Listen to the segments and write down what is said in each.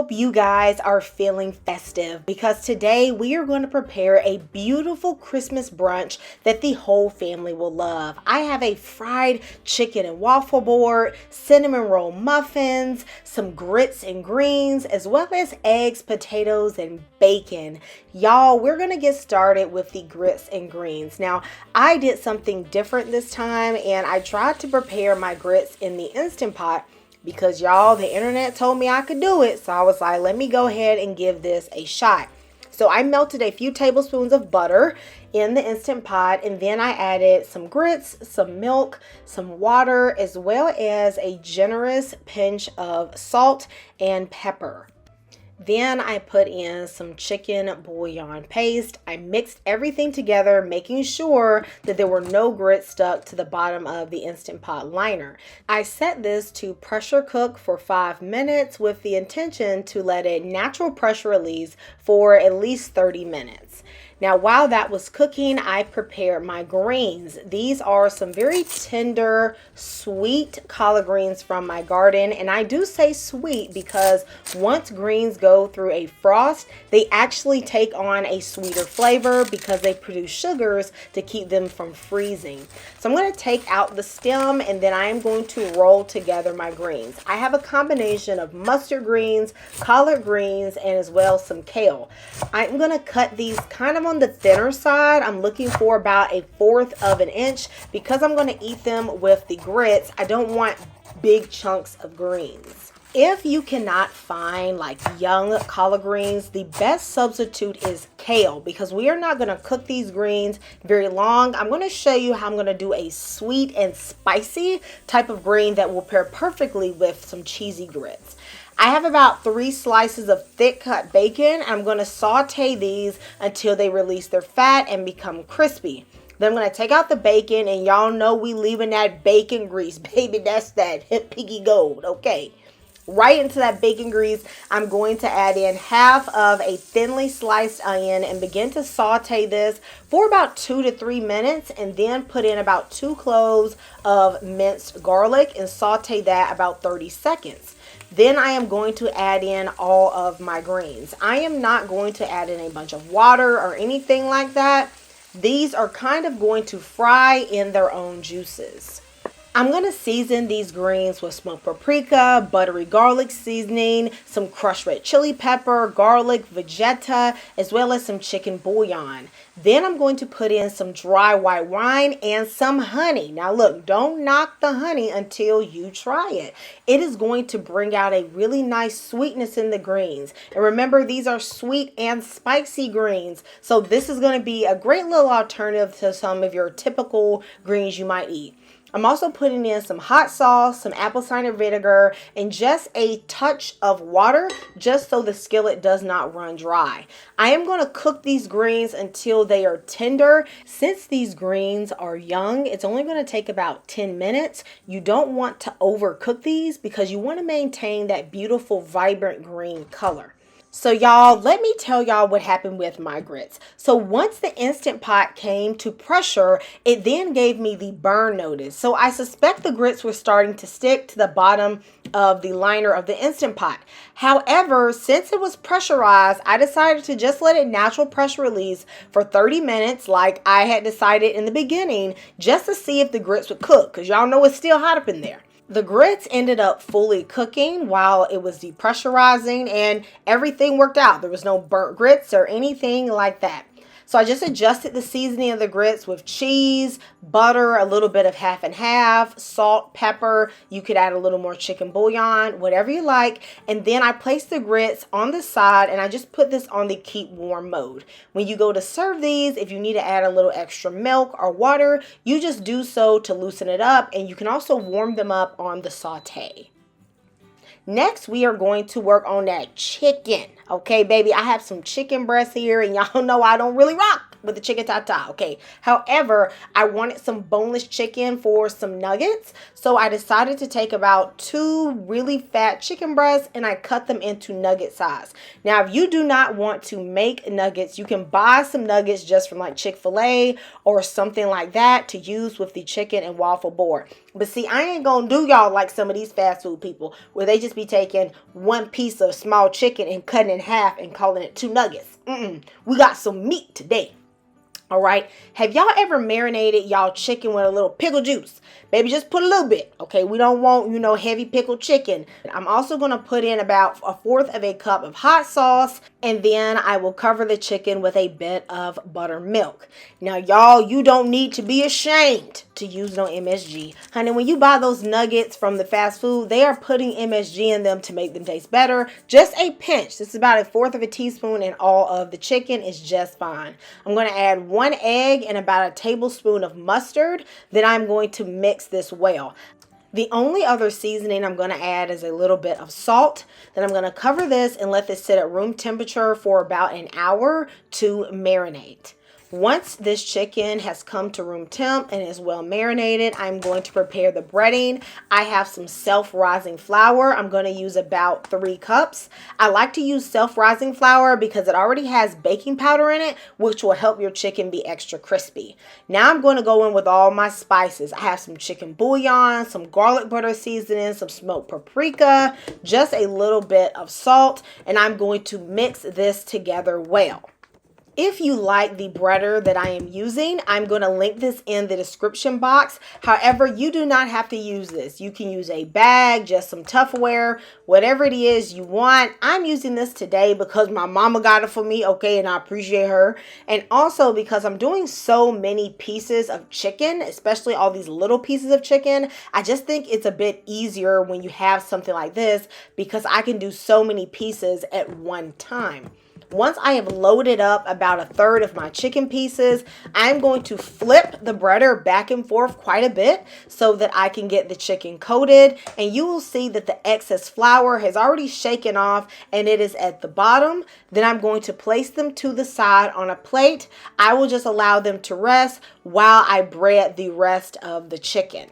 hope you guys are feeling festive because today we are going to prepare a beautiful Christmas brunch that the whole family will love. I have a fried chicken and waffle board, cinnamon roll muffins, some grits and greens, as well as eggs, potatoes, and bacon. Y'all, we're going to get started with the grits and greens. Now, I did something different this time and I tried to prepare my grits in the Instant Pot because y'all, the internet told me I could do it. So I was like, let me go ahead and give this a shot. So I melted a few tablespoons of butter in the Instant Pot, and then I added some grits, some milk, some water, as well as a generous pinch of salt and pepper. Then I put in some chicken bouillon paste. I mixed everything together, making sure that there were no grits stuck to the bottom of the Instant Pot liner. I set this to pressure cook for 5 minutes with the intention to let it natural pressure release for at least 30 minutes. Now, while that was cooking, I prepared my greens. These are some very tender, sweet collard greens from my garden. And I do say sweet because once greens go through a frost, they actually take on a sweeter flavor because they produce sugars to keep them from freezing. So I'm going to take out the stem and then I am going to roll together my greens. I have a combination of mustard greens, collard greens, and as well some kale. I'm going to cut these kind of on the thinner side. I'm looking for about 1/4 of an inch because I'm going to eat them with the grits. I don't want big chunks of greens. If you cannot find like young collard greens, the best substitute is kale because we are not going to cook these greens very long. I'm going to show you how I'm going to do a sweet and spicy type of green that will pair perfectly with some cheesy grits. I have about 3 slices of thick cut bacon. I'm going to saute these until they release their fat and become crispy. Then I'm going to take out the bacon, and y'all know we leaving that bacon grease. Baby, that's that piggy gold. Okay. Right into that bacon grease, I'm going to add in half of a thinly sliced onion and begin to saute this for about 2 to 3 minutes, and then put in about 2 cloves of minced garlic and saute that about 30 seconds. Then I am going to add in all of my greens. I am not going to add in a bunch of water or anything like that. These are kind of going to fry in their own juices. I'm going to season these greens with smoked paprika, buttery garlic seasoning, some crushed red chili pepper, garlic, vegeta, as well as some chicken bouillon. Then I'm going to put in some dry white wine and some honey. Now look, don't knock the honey until you try it. It is going to bring out a really nice sweetness in the greens. And remember, these are sweet and spicy greens. So this is going to be a great little alternative to some of your typical greens you might eat. I'm also putting in some hot sauce, some apple cider vinegar, and just a touch of water just so the skillet does not run dry. I am going to cook these greens until they are tender. Since these greens are young, it's only going to take about 10 minutes. You don't want to overcook these because you want to maintain that beautiful, vibrant green color. So y'all, let me tell y'all what happened with my grits. So once the Instant Pot came to pressure, it then gave me the burn notice. So I suspect the grits were starting to stick to the bottom of the liner of the Instant Pot. However, since it was pressurized, I decided to just let it natural pressure release for 30 minutes like I had decided in the beginning, just to see if the grits would cook, because y'all know it's still hot up in there. The grits ended up fully cooking while it was depressurizing, and everything worked out. There was no burnt grits or anything like that. So I just adjusted the seasoning of the grits with cheese, butter, a little bit of half and half, salt, pepper. You could add a little more chicken bouillon, whatever you like. And then I placed the grits on the side and I just put this on the keep warm mode. When you go to serve these, if you need to add a little extra milk or water, you just do so to loosen it up, and you can also warm them up on the saute. Next, we are going to work on that chicken. Okay, baby, I have some chicken breasts here, and y'all know I don't really rock with the chicken tata. Okay, however, I wanted some boneless chicken for some nuggets, so I decided to take about 2 really fat chicken breasts and I cut them into nugget size. Now, if you do not want to make nuggets, you can buy some nuggets just from like Chick-fil-A or something like that to use with the chicken and waffle board. But see, I ain't gonna do y'all like some of these fast food people where they just be taking one piece of small chicken and cutting it in half and calling it 2 nuggets. We got some meat today. All right. Have y'all ever marinated y'all chicken with a little pickle juice? Baby, just put a little bit. Okay. We don't want, heavy pickled chicken. I'm also going to put in about 1/4 of a cup of hot sauce. And then I will cover the chicken with a bit of buttermilk. Now, y'all, you don't need to be ashamed to use no MSG. Honey, when you buy those nuggets from the fast food, they are putting MSG in them to make them taste better. Just a pinch. This is about 1/4 of a teaspoon, and all of the chicken is just fine. I'm going to add 1 egg and about a tablespoon of mustard. Then I'm going to mix this well. The only other seasoning I'm going to add is a little bit of salt. Then I'm going to cover this and let this sit at room temperature for about an hour to marinate. Once this chicken has come to room temp and is well marinated, I'm going to prepare the breading. I have some self-rising flour. I'm going to use about 3 cups. I like to use self-rising flour because it already has baking powder in it, which will help your chicken be extra crispy. Now I'm going to go in with all my spices. I have some chicken bouillon, some garlic butter seasoning, some smoked paprika, just a little bit of salt, and I'm going to mix this together well. If you like the breader that I am using, I'm going to link this in the description box. However, you do not have to use this. You can use a bag, just some Tupperware, whatever it is you want. I'm using this today because my mama got it for me, okay, and I appreciate her. And also because I'm doing so many pieces of chicken, especially all these little pieces of chicken, I just think it's a bit easier when you have something like this because I can do so many pieces at one time. Once I have loaded up about 1/3 of my chicken pieces, I'm going to flip the breader back and forth quite a bit so that I can get the chicken coated. And you will see that the excess flour has already shaken off and it is at the bottom. Then I'm going to place them to the side on a plate. I will just allow them to rest while I bread the rest of the chicken.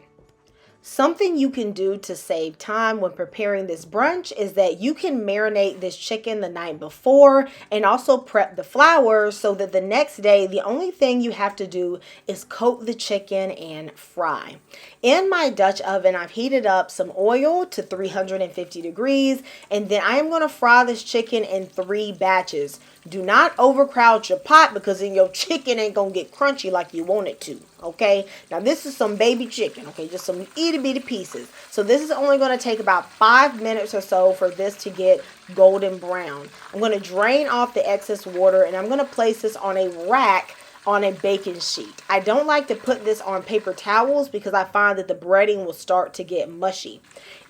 Something you can do to save time when preparing this brunch is that you can marinate this chicken the night before and also prep the flour so that the next day the only thing you have to do is coat the chicken and fry. In my Dutch oven, I've heated up some oil to 350 degrees, and then I am going to fry this chicken in 3 batches. Do not overcrowd your pot because then your chicken ain't going to get crunchy like you want it to, okay? Now, this is some baby chicken, okay? Just some itty bitty pieces. So this is only going to take about 5 minutes or so for this to get golden brown. I'm going to drain off the excess water, and I'm going to place this on a rack on a baking sheet. I don't like to put this on paper towels because I find that the breading will start to get mushy.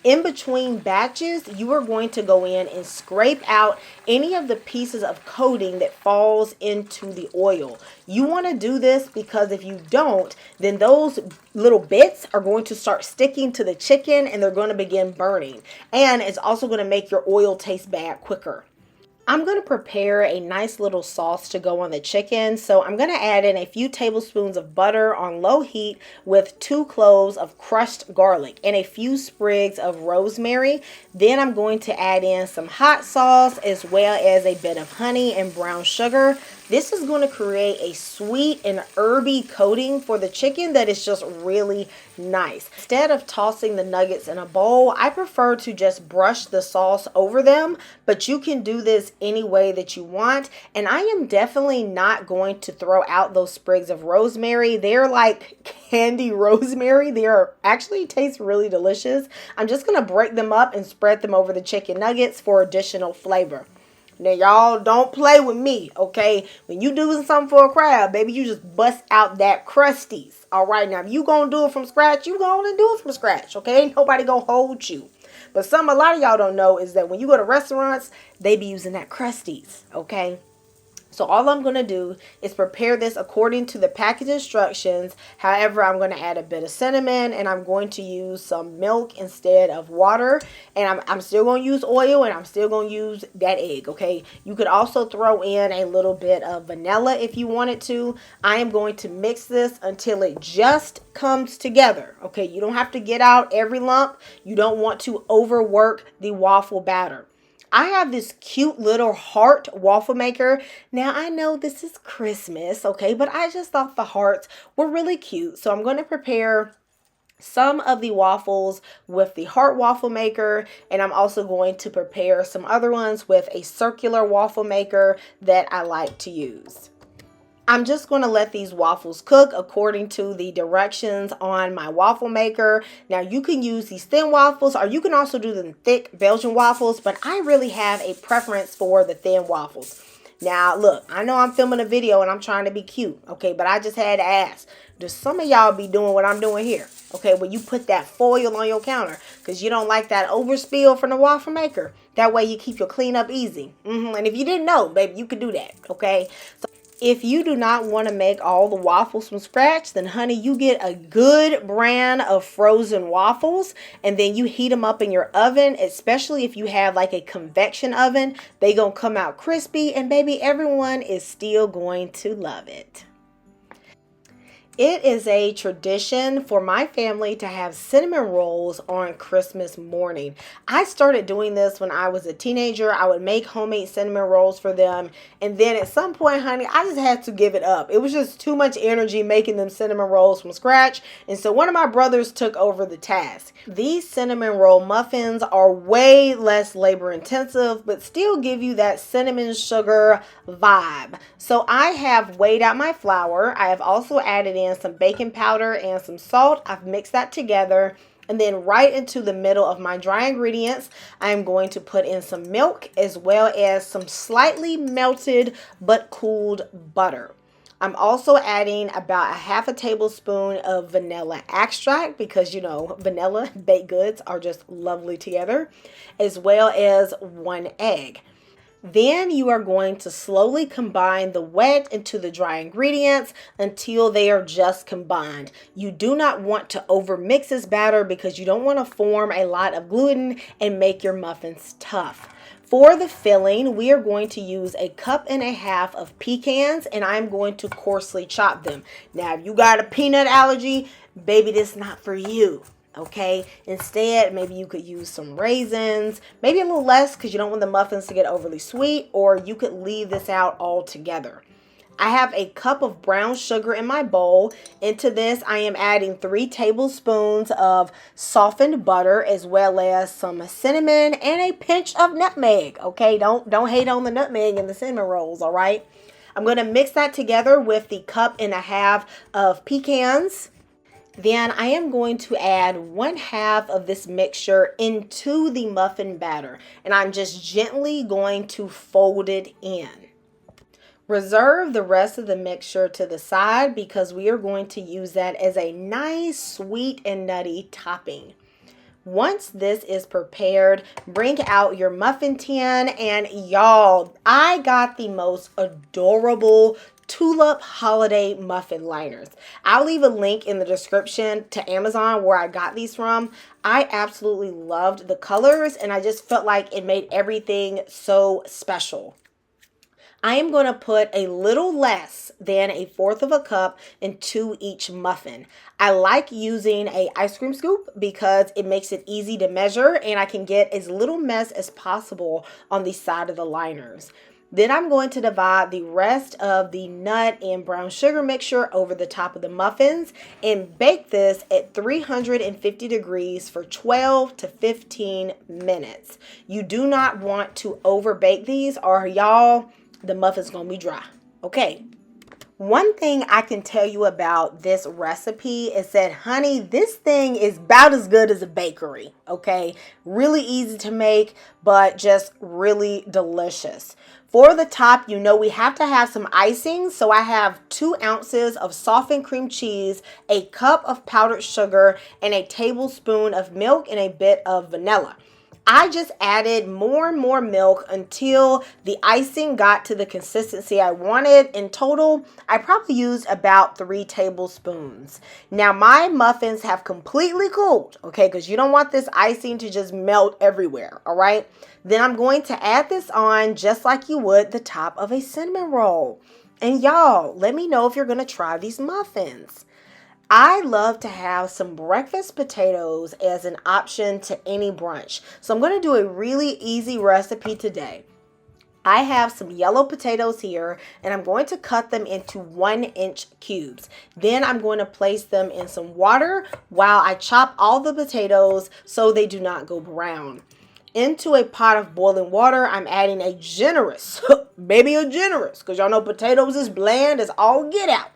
In between batches, you are going to go in and scrape out any of the pieces of coating that falls into the oil. You want to do this because if you don't, then those little bits are going to start sticking to the chicken and they're going to begin burning. And it's also going to make your oil taste bad quicker. I'm going to prepare a nice little sauce to go on the chicken. So I'm going to add in a few tablespoons of butter on low heat with 2 cloves of crushed garlic and a few sprigs of rosemary. Then I'm going to add in some hot sauce as well as a bit of honey and brown sugar. This is going to create a sweet and herby coating for the chicken that is just really nice. Instead of tossing the nuggets in a bowl, I prefer to just brush the sauce over them, but you can do this any way that you want. And I am definitely not going to throw out those sprigs of rosemary. They're like candy rosemary. They are actually taste really delicious. I'm just going to break them up and spread them over the chicken nuggets for additional flavor. Now, y'all don't play with me, okay? When you doing something for a crowd, baby, you just bust out that crusties. All right, now, if you gonna do it from scratch, you gonna do it from scratch, okay? Ain't nobody gonna hold you. But a lot of y'all don't know is that when you go to restaurants, they be using that crusties, okay? So all I'm going to do is prepare this according to the package instructions. However, I'm going to add a bit of cinnamon and I'm going to use some milk instead of water. And I'm still going to use oil and I'm still going to use that egg, okay? You could also throw in a little bit of vanilla if you wanted to. I am going to mix this until it just comes together, okay? You don't have to get out every lump. You don't want to overwork the waffle batter. I have this cute little heart waffle maker. Now, I know this is Christmas, okay, but I just thought the hearts were really cute. So I'm going to prepare some of the waffles with the heart waffle maker, and I'm also going to prepare some other ones with a circular waffle maker that I like to use. I'm just going to let these waffles cook according to the directions on my waffle maker. Now you can use these thin waffles, or you can also do the thick Belgian waffles, but I really have a preference for the thin waffles. Now look, I know I'm filming a video and I'm trying to be cute, okay, but I just had to ask, do some of y'all be doing what I'm doing here? Okay, when you put that foil on your counter because you don't like that overspill from the waffle maker. That way you keep your cleanup easy. And if you didn't know, baby, you could do that, okay? So if you do not want to make all the waffles from scratch, then honey, you get a good brand of frozen waffles and then you heat them up in your oven, especially if you have like a convection oven. They gonna come out crispy and baby, everyone is still going to love it. It is a tradition for my family to have cinnamon rolls on Christmas morning. I started doing this when I was a teenager. I would make homemade cinnamon rolls for them. And then at some point, honey, I just had to give it up. It was just too much energy making them cinnamon rolls from scratch. And so one of my brothers took over the task. These cinnamon roll muffins are way less labor intensive, but still give you that cinnamon sugar vibe. So I have weighed out my flour. I have also added in some baking powder and some salt. I've mixed that together, and then right into the middle of my dry ingredients, I'm going to put in some milk as well as some slightly melted but cooled butter. I'm also adding about a half a tablespoon of vanilla extract because, you know, vanilla baked goods are just lovely together, as well as 1 egg. Then you are going to slowly combine the wet into the dry ingredients until they are just combined. You do not want to overmix this batter because you don't want to form a lot of gluten and make your muffins tough. For the filling, we are going to use 1.5 cups of pecans, and I'm going to coarsely chop them. Now, if you got a peanut allergy, baby, this is not for you. Okay, instead, maybe you could use some raisins, maybe a little less because you don't want the muffins to get overly sweet, or you could leave this out altogether. I have 1 cup of brown sugar in my bowl. Into this, I am adding 3 tablespoons of softened butter as well as some cinnamon and a pinch of nutmeg. Okay, don't hate on the nutmeg in the cinnamon rolls, all right? I'm going to mix that together with the 1.5 cups of pecans. Then I am going to add 1/2 of this mixture into the muffin batter, and I'm just gently going to fold it in. Reserve the rest of the mixture to the side because we are going to use that as a nice sweet and nutty topping. Once this is prepared, bring out your muffin tin, and y'all, I got the most adorable tulip holiday muffin liners. I'll leave a link in the description to Amazon where I got these from. I absolutely loved the colors and I just felt like it made everything so special. I am going to put a little less than 1/4 cup into each muffin. I like using an ice cream scoop because it makes it easy to measure and I can get as little mess as possible on the side of the liners. Then I'm going to divide the rest of the nut and brown sugar mixture over the top of the muffins and bake this at 350 degrees for 12 to 15 minutes. You do not want to over bake these or y'all, the muffin's gonna be dry. Okay. One thing I can tell you about this recipe is that, honey, this thing is about as good as a bakery, okay? Really easy to make, but just really delicious. For the top, you know we have to have some icing, so I have 2 ounces of softened cream cheese, 1 cup of powdered sugar, and 1 tablespoon of milk and a bit of vanilla. I just added more and more milk until the icing got to the consistency I wanted. In total, I probably used about 3 tablespoons. Now, my muffins have completely cooled, okay, because you don't want this icing to just melt everywhere, all right? Then I'm going to add this on just like you would the top of a cinnamon roll. And y'all, let me know if you're going to try these muffins. I love to have some breakfast potatoes as an option to any brunch. So I'm going to do a really easy recipe today. I have some yellow potatoes here, and I'm going to cut them into 1-inch cubes. Then I'm going to place them in some water while I chop all the potatoes so they do not go brown. Into a pot of boiling water, I'm adding a generous, maybe a generous, because y'all know potatoes is bland as all get out,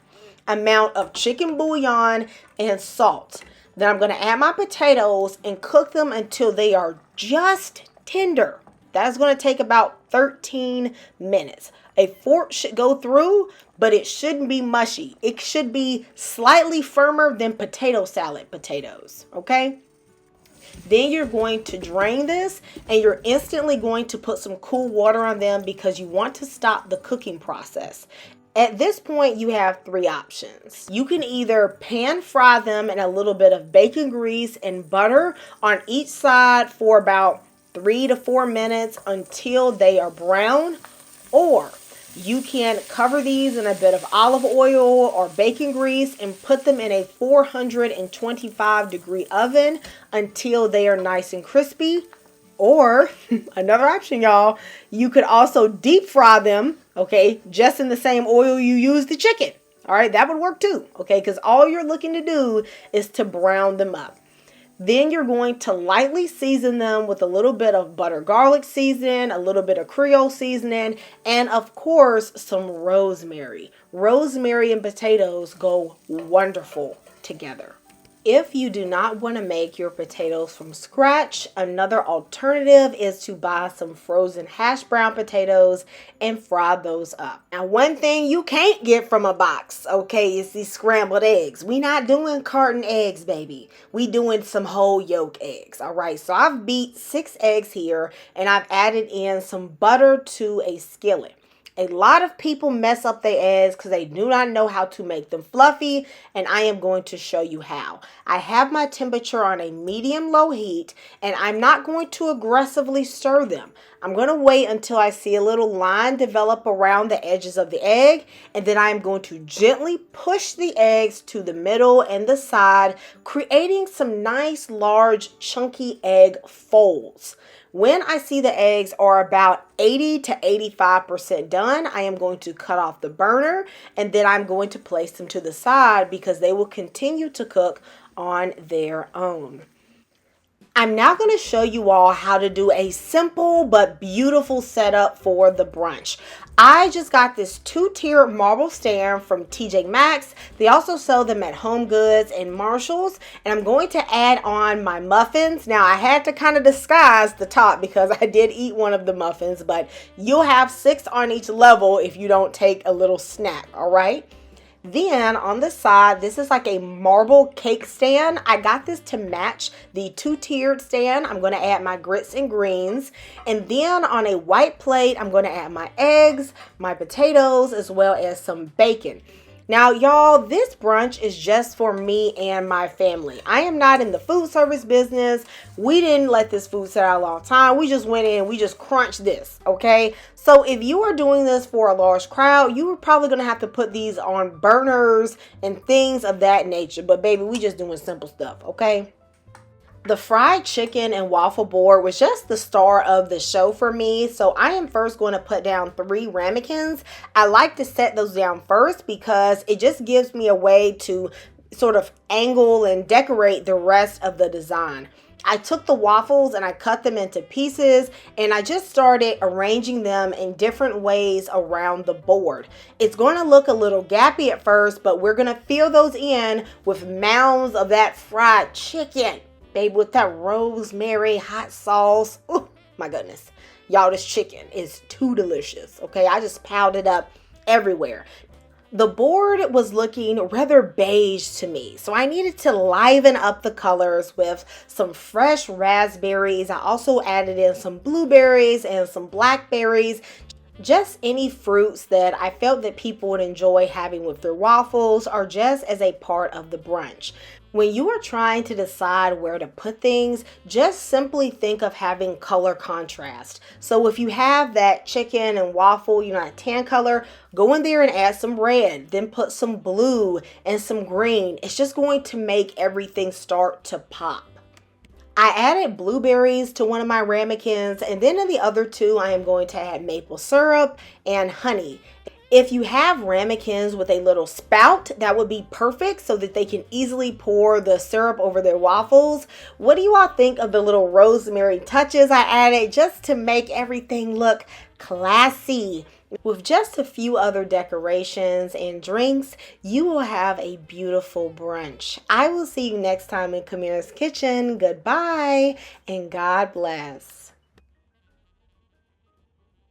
amount of chicken bouillon and salt. Then I'm going to add my potatoes and cook them until they are just tender. That's going to take about 13 minutes. A fork should go through, but it shouldn't be mushy. It should be slightly firmer than potato salad potatoes, okay? Then you're going to drain this, and you're instantly going to put some cool water on them because you want to stop the cooking process. At this point, you have 3 options. You can either pan fry them in a little bit of bacon grease and butter on each side for about 3 to 4 minutes until they are brown, or you can cover these in a bit of olive oil or bacon grease and put them in a 425-degree oven until they are nice and crispy. Or another option, y'all, you could also deep fry them, okay, just in the same oil you use the chicken. All right, that would work too, okay, because all you're looking to do is to brown them up. Then you're going to lightly season them with a little bit of butter garlic seasoning, a little bit of Creole seasoning, and of course, some rosemary. Rosemary and potatoes go wonderful together. If you do not want to make your potatoes from scratch, another alternative is to buy some frozen hash brown potatoes and fry those up. Now, one thing you can't get from a box, okay, is these scrambled eggs. We not doing carton eggs, baby. We doing some whole yolk eggs, all right? So I've beat 6 eggs here, and I've added in some butter to a skillet. A lot of people mess up their eggs because they do not know how to make them fluffy, and I am going to show you how. I have my temperature on a medium-low heat, and I'm not going to aggressively stir them. I'm going to wait until I see a little line develop around the edges of the egg, and then I'm going to gently push the eggs to the middle and the side, creating some nice, large, chunky egg folds. When I see the eggs are about 80 to 85% done, I am going to cut off the burner, and then I'm going to place them to the side because they will continue to cook on their own. I'm now going to show you all how to do a simple but beautiful setup for the brunch. I just got this 2-tier marble stand from TJ Maxx. They also sell them at Home Goods and Marshalls. And I'm going to add on my muffins. Now, I had to kind of disguise the top because I did eat one of the muffins, but you'll have 6 on each level if you don't take a little snack, all right? Then on the side, this is like a marble cake stand. I got this to match the 2-tiered stand. I'm going to add my grits and greens. And then on a white plate, I'm going to add my eggs, my potatoes, as well as some bacon. Now, y'all, this brunch is just for me and my family. I am not in the food service business. We didn't let this food set out a long time. We just went in, we just crunched this, okay? So if you are doing this for a large crowd, you are probably going to have to put these on burners and things of that nature. But baby, we just doing simple stuff, okay? The fried chicken and waffle board was just the star of the show for me. So I am first going to put down 3 ramekins. I like to set those down first because it just gives me a way to sort of angle and decorate the rest of the design. I took the waffles and I cut them into pieces, and I just started arranging them in different ways around the board. It's going to look a little gappy at first, but we're going to fill those in with mounds of that fried chicken. Babe, with that rosemary hot sauce. Oh my goodness. Y'all, this chicken is too delicious. Okay, I just piled it up everywhere. The board was looking rather beige to me, so I needed to liven up the colors with some fresh raspberries. I also added in some blueberries and some blackberries. Just any fruits that I felt that people would enjoy having with their waffles or just as a part of the brunch. When you are trying to decide where to put things, just simply think of having color contrast. So if you have that chicken and waffle, a tan color, go in there and add some red, then put some blue and some green. It's just going to make everything start to pop. I added blueberries to one of my ramekins, and then in the other two, I am going to add maple syrup and honey. If you have ramekins with a little spout, that would be perfect so that they can easily pour the syrup over their waffles. What do you all think of the little rosemary touches I added just to make everything look classy? With just a few other decorations and drinks, you will have a beautiful brunch. I will see you next time in Kamira's Kitchen. Goodbye and God bless.